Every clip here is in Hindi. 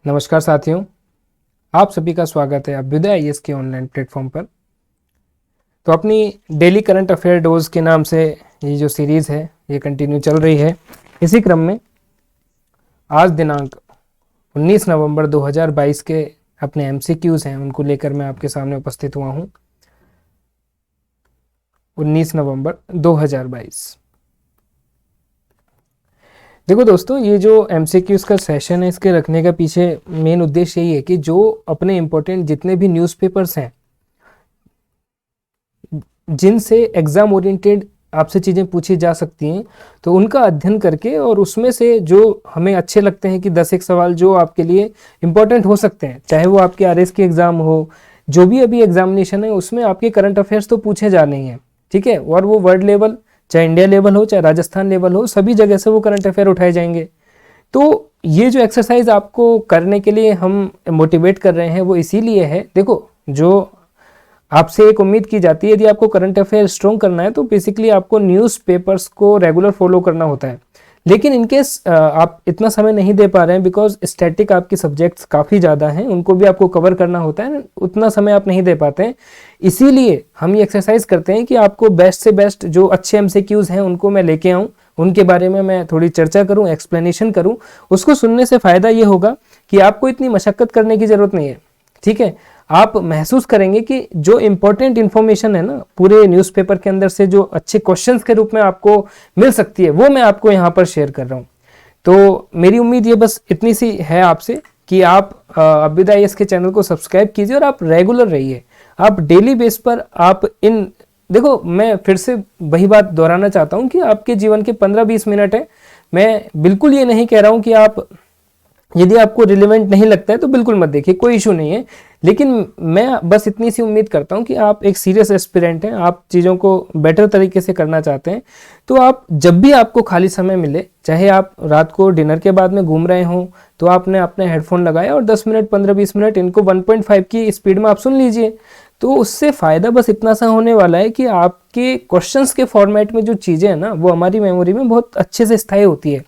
नमस्कार साथियों, आप सभी का स्वागत है अभ्युदय आईएएस के ऑनलाइन प्लेटफॉर्म पर। तो अपनी डेली करंट अफेयर डोज के नाम से ये जो सीरीज़ है ये कंटिन्यू चल रही है। इसी क्रम में आज दिनांक 19 नवंबर 2022 के अपने एमसीक्यूज़ हैं उनको लेकर मैं आपके सामने उपस्थित हुआ हूँ। 19 नवंबर 2022। देखो दोस्तों, ये जो एमसीक्यूज़ का सेशन है इसके रखने का पीछे मेन उद्देश्य यही है कि जो अपने इम्पोर्टेंट जितने भी न्यूज़पेपर्स हैं जिनसे एग्ज़ाम ओरिएंटेड आपसे चीज़ें पूछी जा सकती हैं, तो उनका अध्ययन करके और उसमें से जो हमें अच्छे लगते हैं कि 10 एक सवाल जो आपके लिए इम्पोर्टेंट हो सकते हैं, चाहे वो आपके आरएस की एग्ज़ाम हो, जो भी अभी एग्जामिनेशन है उसमें आपके करंट अफेयर्स तो पूछे जाने ही हैं, ठीक है। और वो वर्ल्ड लेवल, चाहे इंडिया लेवल हो, चाहे राजस्थान लेवल हो, सभी जगह से वो करंट अफेयर उठाए जाएंगे। तो ये जो एक्सरसाइज आपको करने के लिए हम मोटिवेट कर रहे हैं वो इसीलिए है। देखो, जो आपसे एक उम्मीद की जाती है, यदि आपको करंट अफेयर स्ट्रॉन्ग करना है तो बेसिकली आपको न्यूज़पेपर्स को रेगुलर फॉलो करना होता है। लेकिन इनकेस आप इतना समय नहीं दे पा रहे हैं, बिकॉज स्टैटिक आपकी सब्जेक्ट्स काफ़ी ज़्यादा हैं, उनको भी आपको कवर करना होता है, उतना समय आप नहीं दे पाते हैं। इसीलिए हम ये एक्सरसाइज करते हैं कि आपको बेस्ट से बेस्ट जो अच्छे एमसीक्यूज़ हैं उनको मैं लेके आऊँ, उनके बारे में मैं थोड़ी चर्चा करूँ, एक्सप्लेनेशन करूँ। उसको सुनने से फ़ायदा ये होगा कि आपको इतनी मशक्क़त करने की ज़रूरत नहीं है, ठीक है। आप महसूस करेंगे कि जो इम्पोर्टेंट इन्फॉर्मेशन है ना पूरे न्यूज़पेपर के अंदर से, जो अच्छे क्वेश्चंस के रूप में आपको मिल सकती है, वो मैं आपको यहाँ पर शेयर कर रहा हूँ। तो मेरी उम्मीद ये बस इतनी सी है आपसे कि आप अभ्युदय आईएएस के चैनल को सब्सक्राइब कीजिए और आप रेगुलर रहिए। आप डेली बेस पर आप इन देखो, मैं फिर से वही बात दोहराना चाहता हूँ कि आपके जीवन के 15-20 मिनट है। मैं बिल्कुल ये नहीं कह रहा हूँ कि आप, यदि आपको रिलेवेंट नहीं लगता है तो बिल्कुल मत देखिए, कोई इशू नहीं है। लेकिन मैं बस इतनी सी उम्मीद करता हूं कि आप एक सीरियस एस्पिरेंट हैं, आप चीज़ों को बेटर तरीके से करना चाहते हैं। तो आप जब भी आपको खाली समय मिले, चाहे आप रात को डिनर के बाद में घूम रहे हों, तो आपने अपने हेडफोन लगाया और 10 मिनट 15-20 मिनट इनको 1.5 की स्पीड में आप सुन लीजिए। तो उससे फ़ायदा बस इतना सा होने वाला है कि आपके क्वेश्चंस के फॉर्मेट में जो चीज़ें हैं ना वो हमारी मेमोरी में बहुत अच्छे से स्थायी होती है।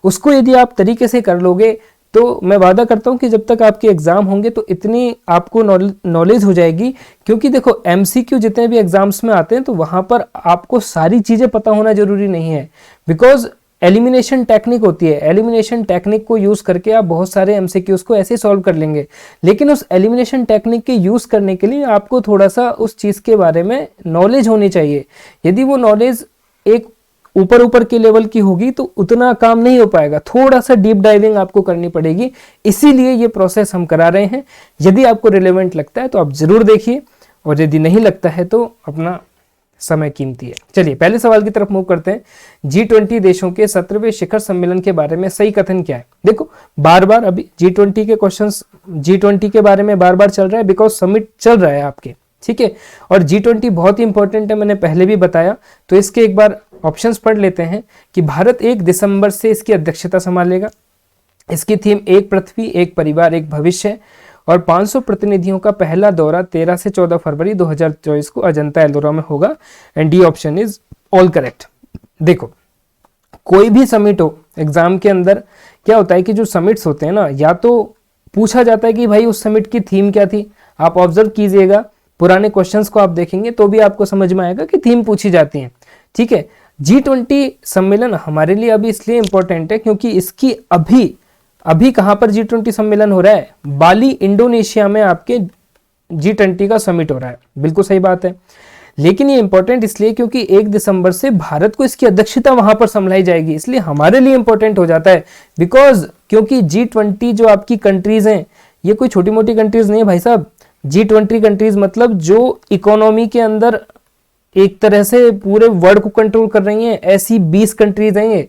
उसको यदि आप तरीके से कर लोगे तो मैं वादा करता हूं कि जब तक आपके एग्जाम होंगे तो इतनी आपको नॉलेज हो जाएगी। क्योंकि देखो, एमसीक्यू जितने भी एग्जाम्स में आते हैं तो वहां पर आपको सारी चीजें पता होना जरूरी नहीं है, बिकॉज एलिमिनेशन टेक्निक होती है। एलिमिनेशन टेक्निक को यूज करके आप बहुत सारे एमसीक्यूज को ऐसे सॉल्व कर लेंगे। लेकिन उस एलिमिनेशन टेक्निक के यूज करने के लिए आपको थोड़ा सा उस चीज के बारे में नॉलेज होनी चाहिए। यदि वो नॉलेज एक ऊपर ऊपर के लेवल की होगी तो उतना काम नहीं हो पाएगा, थोड़ा सा डीप डाइविंग आपको करनी पड़ेगी। इसीलिए ये प्रोसेस हम करा रहे हैं। यदि आपको रिलेवेंट लगता है तो आप जरूर देखिए, और यदि नहीं लगता है तो अपना समय कीमती है। चलिए पहले सवाल की तरफ मूव करते हैं। G20 देशों के 17वें शिखर सम्मेलन के बारे में सही कथन क्या है। देखो, बार बार अभी G20 के क्वेश्चंस G20 के बारे में बार बार चल रहा है, बिकॉज समिट चल रहा है आपके, ठीक है। और G20 बहुत ही इंपॉर्टेंट है, मैंने पहले भी बताया। तो इसके एक बार ऑप्शंस पढ़ लेते हैं कि भारत 1 दिसंबर से इसकी अध्यक्षता संभालेगा। इसकी थीम एक पृथ्वी, एक परिवार, एक भविष्य, और 500 प्रतिनिधियों का पहला दौरा 13 से 14 फरवरी 2024 को अजंता एलोरा में होगा। And D option is all correct. देखो, कोई भी समिट हो, एग्जाम के अंदर क्या होता है कि जो समिट्स होते हैं ना, या तो पूछा जाता है कि भाई उस समिट की थीम क्या थी। आप ऑब्जर्व कीजिएगा, पुराने क्वेश्चंस को आप देखेंगे तो भी आपको समझ में आएगा कि थीम पूछी जाती है, ठीक है। G20 सम्मेलन हमारे लिए अभी इसलिए इंपॉर्टेंट है क्योंकि इसकी अभी कहां पर G20 सम्मेलन हो रहा है, बाली इंडोनेशिया में आपके G20 का समिट हो रहा है। बिल्कुल सही बात है। लेकिन ये इंपॉर्टेंट इसलिए क्योंकि 1 दिसंबर से भारत को इसकी अध्यक्षता वहां पर संभलाई जाएगी, इसलिए हमारे लिए इंपॉर्टेंट हो जाता है। बिकॉज क्योंकि G20 जो आपकी कंट्रीज हैं, ये कोई छोटी मोटी कंट्रीज नहीं है भाई साहब। G20 कंट्रीज मतलब जो इकोनॉमी के अंदर एक तरह से पूरे वर्ल्ड को कंट्रोल कर रही हैं, ऐसी 20 कंट्रीज हैं ये।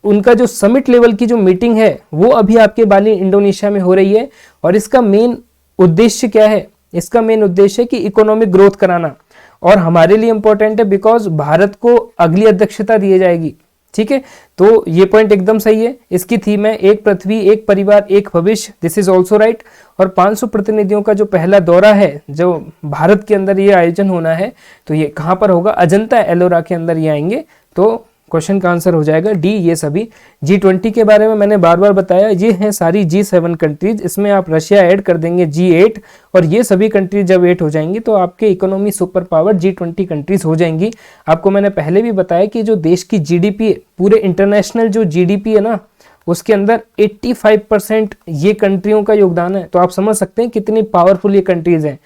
उनका जो समिट लेवल की जो मीटिंग है वो अभी आपके बाली इंडोनेशिया में हो रही है। और इसका मेन उद्देश्य क्या है? इसका मेन उद्देश्य है कि इकोनॉमिक ग्रोथ कराना, और हमारे लिए इंपॉर्टेंट है बिकॉज भारत को अगली अध्यक्षता दी जाएगी, ठीक है। तो ये पॉइंट एकदम सही है। इसकी थीम है एक पृथ्वी, एक परिवार, एक भविष्य, दिस इज ऑल्सो राइट। और 500 प्रतिनिधियों का जो पहला दौरा है जो भारत के अंदर ये आयोजन होना है, तो ये कहाँ पर होगा? अजंता एलोरा के अंदर ये आएंगे। तो क्वेश्चन का आंसर हो जाएगा डी, ये सभी। G20 के बारे में मैंने बार बार बताया, ये हैं सारी G7 कंट्रीज, इसमें आप रशिया ऐड कर देंगे G8, और ये सभी कंट्रीज जब 8 हो जाएंगी तो आपके economy super power G20 countries हो जाएंगी। आपको मैंने पहले भी बताया कि जो देश की जीडीपी है, पूरे इंटरनेशनल जो जीडीपी है ना, उसके अंदर 85% ये कंट्रियों का योगदान है। तो आप समझ सकते हैं कितनी पावरफुल ये कंट्रीज हैं।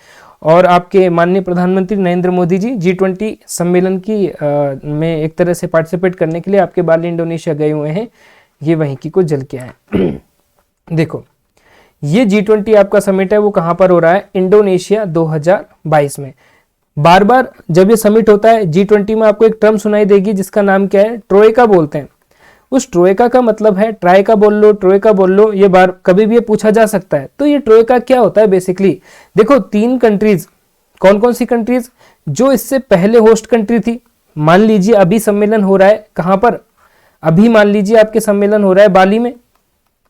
और आपके माननीय प्रधानमंत्री नरेंद्र मोदी जी G20 सम्मेलन की में एक तरह से पार्टिसिपेट करने के लिए आपके बाली इंडोनेशिया गए हुए हैं, ये वहीं की को जल के आए। देखो, ये G20 आपका समिट है वो कहाँ पर हो रहा है? इंडोनेशिया 2022 में। बार बार जब ये समिट होता है G20 में, आपको एक टर्म सुनाई देगी जिसका नाम क्या है? ट्रोइका बोलते हैं। उस ट्रोइका का मतलब है, ट्राइका बोल लो, ट्रोइका बोल लो, ये बार कभी भी ये पूछा जा सकता है। तो ये ट्रोइका क्या होता है बेसिकली? देखो, 3 कंट्रीज, कौन कौन सी कंट्रीज? जो इससे पहले होस्ट कंट्री थी, मान लीजिए अभी सम्मेलन हो रहा है कहां पर? अभी मान लीजिए आपके सम्मेलन हो रहा है बाली में,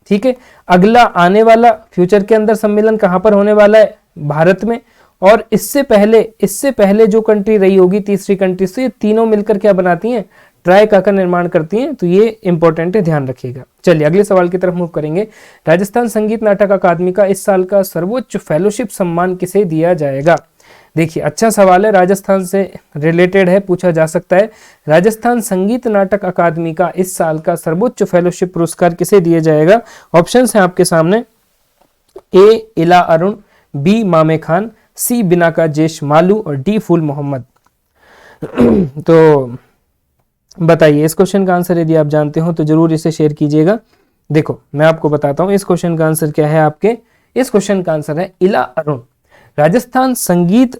ठीक है। अगला आने वाला फ्यूचर के अंदर सम्मेलन कहां पर होने वाला है? भारत में। और इससे पहले जो कंट्री रही होगी, तीसरी कंट्री, से ये तीनों मिलकर क्या बनाती हैं? ट्राइका का निर्माण करती हैं। तो ये इंपॉर्टेंट है, ध्यान रखिएगा। चलिए अगले सवाल की तरफ मूव करेंगे। राजस्थान संगीत नाटक अकादमी का इस साल का सर्वोच्च फेलोशिप सम्मान किसे दिया जाएगा? देखिए, अच्छा सवाल है, राजस्थान से रिलेटेड है, पूछा जा सकता है। राजस्थान संगीत नाटक अकादमी का इस साल का सर्वोच्च फेलोशिप पुरस्कार किसे दिया जाएगा? ऑप्शंस हैं आपके सामने। ए इला अरुण, बी मामे खान, सी बिनाका जेश मालू और डी फूल मोहम्मद। तो बताइए, इस क्वेश्चन का आंसर यदि आप जानते हो तो जरूर इसे शेयर कीजिएगा। देखो, मैं आपको बताता हूं इस क्वेश्चन का आंसर क्या है आपके। इस क्वेश्चन का आंसर है इला अरुण। राजस्थान संगीत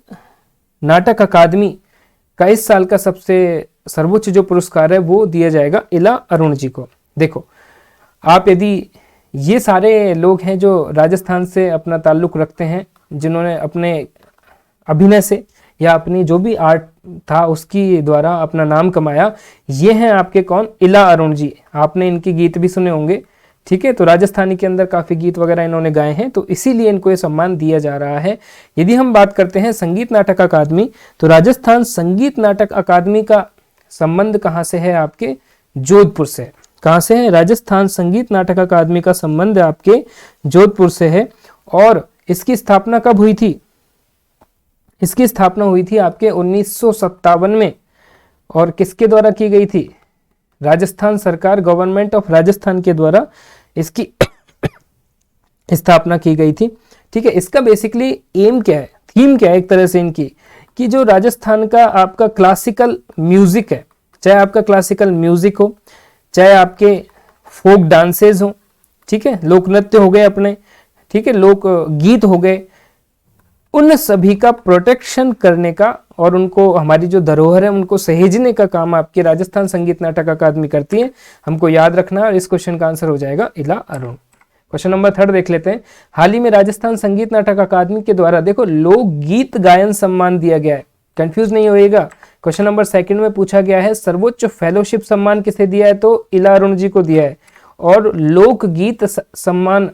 नाटक अकादमी का इस साल का सबसे सर्वोच्च जो पुरस्कार है वो दिया जाएगा इला अरुण जी को। देखो, आप यदि, ये सारे लोग हैं जो राजस्थान से अपना ताल्लुक रखते हैं, जिन्होंने अपने अभिनय से या अपनी जो भी आर्ट था उसकी द्वारा अपना नाम कमाया, ये हैं आपके कौन? इला अरुण जी। आपने इनके गीत भी सुने होंगे, ठीक है। तो राजस्थानी के अंदर काफी गीत वगैरह इन्होंने गाए हैं, तो इसीलिए इनको ये सम्मान दिया जा रहा है। यदि हम बात करते हैं संगीत नाटक अकादमी, तो राजस्थान संगीत नाटक अकादमी का संबंध कहाँ से है? आपके जोधपुर से। कहाँ से है? राजस्थान संगीत नाटक अकादमी का संबंध आपके जोधपुर से है। और इसकी स्थापना कब हुई थी? इसकी स्थापना हुई थी आपके 1957 में। और किसके द्वारा की गई थी? राजस्थान सरकार, गवर्नमेंट ऑफ राजस्थान के द्वारा इसकी स्थापना की गई थी, ठीक है। इसका बेसिकली एम क्या है, थीम क्या है एक तरह से इनकी, कि जो राजस्थान का आपका क्लासिकल म्यूजिक है, चाहे आपका क्लासिकल म्यूजिक हो, चाहे आपके फोक डांसेस हो, ठीक है, लोक नृत्य हो गए अपने, ठीक है, लोक गीत हो गए, उन सभी का प्रोटेक्शन करने का और उनको, हमारी जो धरोहर है उनको सहेजने का काम आपकी राजस्थान संगीत नाटक अकादमी करती है। हमको याद रखना है। और इस क्वेश्चन का आंसर हो जाएगा इला अरुण। क्वेश्चन नंबर 3 देख लेते हैं। हाल ही में राजस्थान संगीत नाटक अकादमी के द्वारा, देखो, लोक गीत गायन सम्मान दिया गया है, कंफ्यूज नहीं होइएगा। क्वेश्चन नंबर 2 में पूछा गया है सर्वोच्च फेलोशिप सम्मान किसे दिया है? तो इला अरुण जी को दिया है। और लोकगीत सम्मान,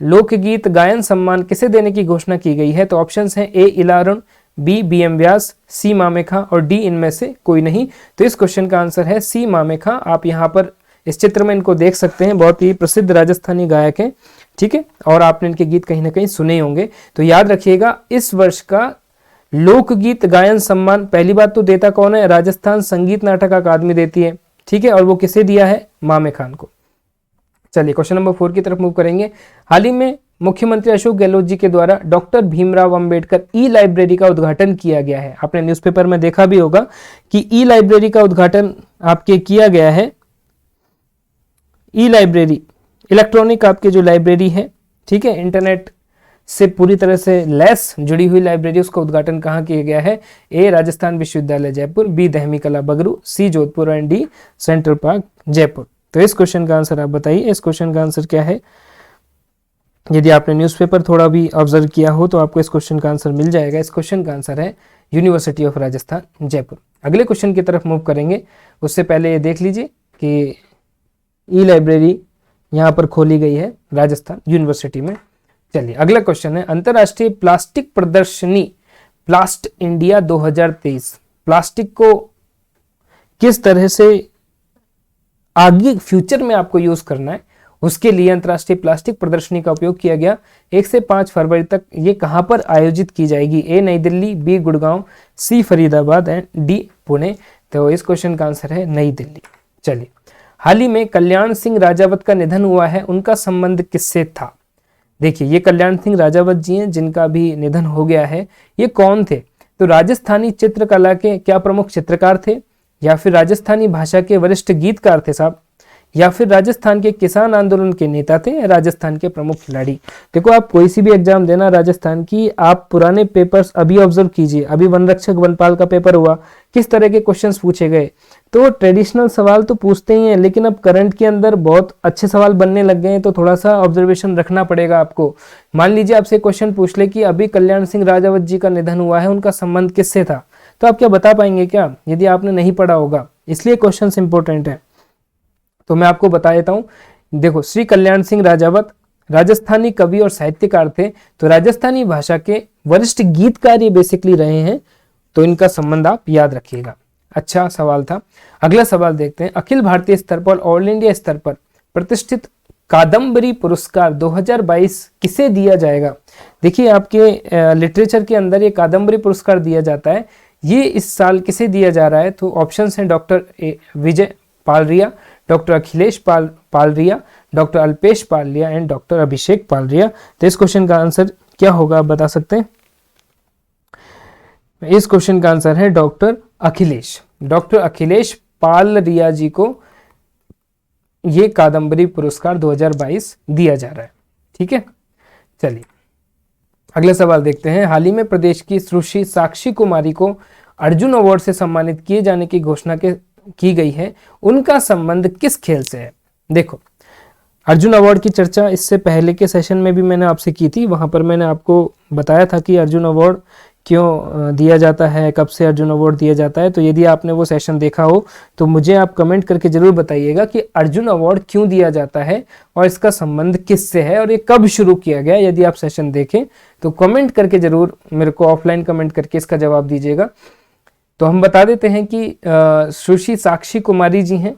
लोकगीत गायन सम्मान किसे देने की घोषणा की गई है? तो ऑप्शंस हैं ए इला अरुण, बी बीएम व्यास, सी मामेखा और डी इनमें से कोई नहीं। तो इस क्वेश्चन का आंसर है सी मामेखा। आप यहाँ पर इस चित्र में इनको देख सकते हैं, बहुत ही प्रसिद्ध राजस्थानी गायक हैं, ठीक है, और आपने इनके गीत कहीं ना कहीं सुने होंगे। तो याद रखिएगा, इस वर्ष का लोकगीत गायन सम्मान पहली बात तो देता कौन है? राजस्थान संगीत नाटक अकादमी देती है, ठीक है। और वो किसे दिया है? मामे खान को। चलिए क्वेश्चन नंबर 4 की तरफ मूव करेंगे। हाल ही में मुख्यमंत्री अशोक गहलोत जी के द्वारा डॉक्टर भीमराव अंबेडकर ई लाइब्रेरी का उद्घाटन किया गया है। आपने न्यूज़पेपर में देखा भी होगा कि ई लाइब्रेरी का उद्घाटन आपके किया गया है। ई लाइब्रेरी इलेक्ट्रॉनिक आपकी जो लाइब्रेरी है, ठीक है, इंटरनेट से पूरी तरह से लेस जुड़ी हुई लाइब्रेरी, उसका उद्घाटन कहाँ किया गया है? ए राजस्थान विश्वविद्यालय Jaipur, B Dahmi Kala Bagru, C Jodhpur and D central park Jaipur. तो इस क्वेश्चन का आंसर आप बताइए, इस क्वेश्चन का आंसर क्या है? यदि आपने न्यूज़पेपर थोड़ा भी ऑब्जर्व किया हो तो आपको इस क्वेश्चन का आंसर मिल जाएगा। इस क्वेश्चन का आंसर है यूनिवर्सिटी ऑफ राजस्थान जयपुर। अगले क्वेश्चन की तरफ मूव करेंगे, उससे पहले ये देख लीजिए कि ई लाइब्रेरी यहाँ पर खोली गई है राजस्थान यूनिवर्सिटी में। चलिए अगला क्वेश्चन है, अंतर्राष्ट्रीय प्लास्टिक प्रदर्शनी प्लास्ट इंडिया 2023 प्लास्टिक को किस तरह से आगे फ्यूचर में आपको यूज करना है, उसके लिए अंतर्राष्ट्रीय प्लास्टिक प्रदर्शनी का उपयोग किया गया। 1 से 5 फरवरी तक ये कहां पर आयोजित की जाएगी? A New Delhi, B Gurgaon, C Faridabad and D Pune. तो इस क्वेश्चन का आंसर है नई दिल्ली। चलिए, हाल ही में कल्याण सिंह राजावत का निधन हुआ है, उनका संबंध किससे था? देखिए, ये कल्याण सिंह राजावत जी हैं जिनका भी निधन हो गया है। ये कौन थे? तो राजस्थानी चित्रकला के क्या प्रमुख चित्रकार थे, या फिर राजस्थानी भाषा के वरिष्ठ गीतकार थे साहब, या फिर राजस्थान के किसान आंदोलन के नेता थे, या राजस्थान के प्रमुख खिलाड़ी। देखो, आप कोई सी भी एग्जाम देना राजस्थान की, आप पुराने पेपर्स अभी ऑब्जर्व कीजिए। अभी वन रक्षक वनपाल का पेपर हुआ, किस तरह के क्वेश्चंस पूछे गए? तो ट्रेडिशनल सवाल तो पूछते ही हैं, लेकिन अब करंट के अंदर बहुत अच्छे सवाल बनने लग गए हैं, तो थोड़ा सा ऑब्जर्वेशन रखना पड़ेगा आपको। मान लीजिए आपसे क्वेश्चन पूछ ले कि अभी कल्याण सिंह राजावत जी का निधन हुआ है, उनका संबंध किससे था, तो आप क्या बता पाएंगे क्या, यदि आपने नहीं पढ़ा होगा? इसलिए क्वेश्चन इंपॉर्टेंट है। तो मैं आपको बता देता हूं। देखो, श्री कल्याण सिंह राजावत राजस्थानी कवि और साहित्यकार थे, तो राजस्थानी भाषा के वरिष्ठ गीतकार ये बेसिकली रहे हैं, तो इनका संबंध आप याद रखिएगा। अच्छा सवाल था। अगला सवाल देखते हैं। अखिल भारतीय स्तर पर, ऑल इंडिया स्तर पर प्रतिष्ठित कादम्बरी पुरस्कार 2022 किसे दिया जाएगा? देखिए, आपके लिटरेचर के अंदर ये कादम्बरी पुरस्कार दिया जाता है। ये इस साल किसे दिया जा रहा है? तो ऑप्शंस हैं doctor Vijay Palariya, doctor Akhilesh Palariya, doctor Alpesh Palariya and doctor Abhishek Palariya. तो इस क्वेश्चन का आंसर क्या होगा, आप बता सकते हैं? इस क्वेश्चन का आंसर है डॉक्टर अखिलेश। डॉक्टर अखिलेश पालरिया जी को ये कादम्बरी पुरस्कार 2022 दिया जा रहा है। ठीक है, चलिए अगला सवाल देखते हैं। हाल ही में प्रदेश की सुश्री साक्षी कुमारी को अर्जुन अवार्ड से सम्मानित किए जाने की घोषणा की गई है, उनका संबंध किस खेल से है? देखो, अर्जुन अवार्ड की चर्चा इससे पहले के सेशन में भी मैंने आपसे की थी। वहां पर मैंने आपको बताया था कि अर्जुन अवार्ड क्यों दिया जाता है, कब से अर्जुन अवार्ड दिया जाता है। तो यदि आपने वो सेशन देखा हो तो मुझे आप कमेंट करके जरूर बताइएगा कि अर्जुन अवार्ड क्यों दिया जाता है और इसका संबंध किससे है और ये कब शुरू किया गया। यदि आप सेशन देखें तो कमेंट करके जरूर मेरे को ऑफलाइन कमेंट करके इसका जवाब दीजिएगा। तो हम बता देते हैं कि सुश्री साक्षी कुमारी जी हैं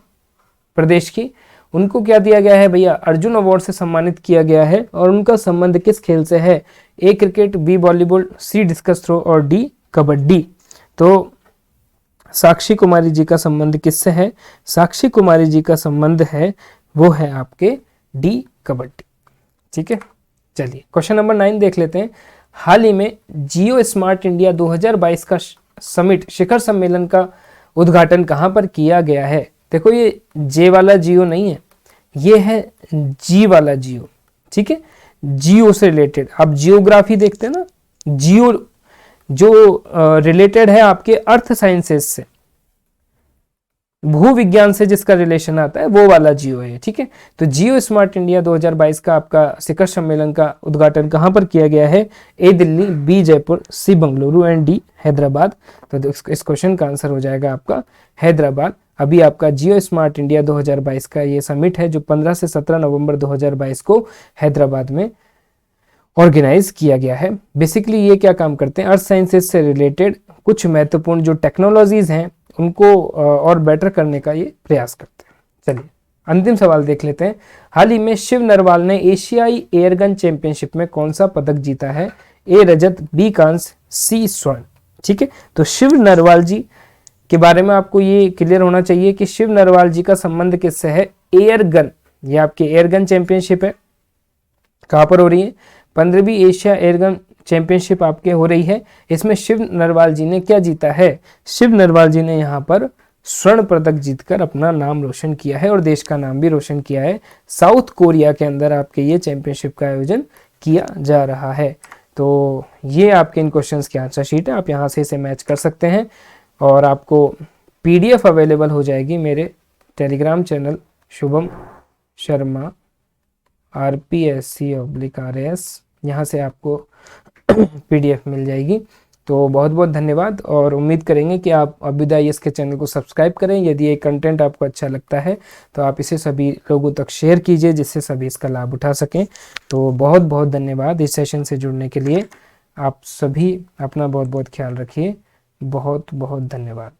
प्रदेश की, उनको क्या दिया गया है भैया? अर्जुन अवार्ड से सम्मानित किया गया है। और उनका संबंध किस खेल से है? ए क्रिकेट, बी वॉलीबॉल, सी डिस्कस थ्रो और डी कबड्डी। तो साक्षी कुमारी जी का संबंध किससे है? साक्षी कुमारी जी का संबंध है वो है आपके डी कबड्डी। ठीक है, चलिए क्वेश्चन नंबर 9 देख लेते हैं। हाल ही में जियो स्मार्ट इंडिया 2022 का समिट शिखर सम्मेलन का उद्घाटन कहां पर किया गया है? देखो, ये जे वाला जियो नहीं है, ये है जी वाला जियो। ठीक है, जियो से रिलेटेड। आप जियोग्राफी देखते हैं ना, जियो जो रिलेटेड है आपके अर्थ साइंसेस से, भू विज्ञान से जिसका रिलेशन आता है, वो वाला जियो है। ठीक है, तो जियो स्मार्ट इंडिया 2022 का आपका शिखर सम्मेलन का उद्घाटन कहां पर किया गया है? A Delhi, B Jaipur, C Bengaluru and D Hyderabad. तो इस क्वेश्चन का आंसर हो जाएगा आपका हैदराबाद। अभी आपका जियो स्मार्ट इंडिया 2022 का ये समिट है जो 15 से 17 नवंबर 2022 को हैदराबाद में ऑर्गेनाइज किया गया है। बेसिकली ये क्या काम करते हैं? अर्थ साइंसेज से रिलेटेड कुछ महत्वपूर्ण जो टेक्नोलॉजीज हैं उनको और बेटर करने का ये प्रयास करते हैं। चलिए अंतिम सवाल देख लेते हैं। हाल ही में शिव नरवाल ने एशियाई एयरगन चैंपियनशिप में कौन सा पदक जीता है? ए रजत, बी कांस्य, सी स्वर्ण। ठीक है, तो शिव नरवाल जी के बारे में आपको ये क्लियर होना चाहिए कि शिव नरवाल जी का संबंध किससे है? एयरगन, ये आपके एयरगन चैंपियनशिप है, कहां पर हो रही है? 15वीं एशिया एयरगन चैंपियनशिप आपके हो रही है। इसमें शिव नरवाल जी ने क्या जीता है? शिव नरवाल जी ने यहाँ पर स्वर्ण पदक जीतकर अपना नाम रोशन किया है और देश का नाम भी रोशन किया है। साउथ कोरिया के अंदर आपके ये चैंपियनशिप का आयोजन किया जा रहा है। तो ये आपके इन क्वेश्चंस की आंसर शीट है, आप यहाँ से इसे मैच कर सकते हैं और आपको PDF अवेलेबल हो जाएगी मेरे Telegram channel Shubham Sharma RPSC/RS, यहाँ से आपको PDF मिल जाएगी। तो बहुत बहुत धन्यवाद और उम्मीद करेंगे कि आप अभ्युदय IAS के चैनल को सब्सक्राइब करें। यदि ये कंटेंट आपको अच्छा लगता है तो आप इसे सभी लोगों तक शेयर कीजिए जिससे सभी इसका लाभ उठा सकें। तो बहुत बहुत धन्यवाद इस सेशन से जुड़ने के लिए। आप सभी अपना बहुत बहुत ख्याल रखिए। बहुत बहुत धन्यवाद।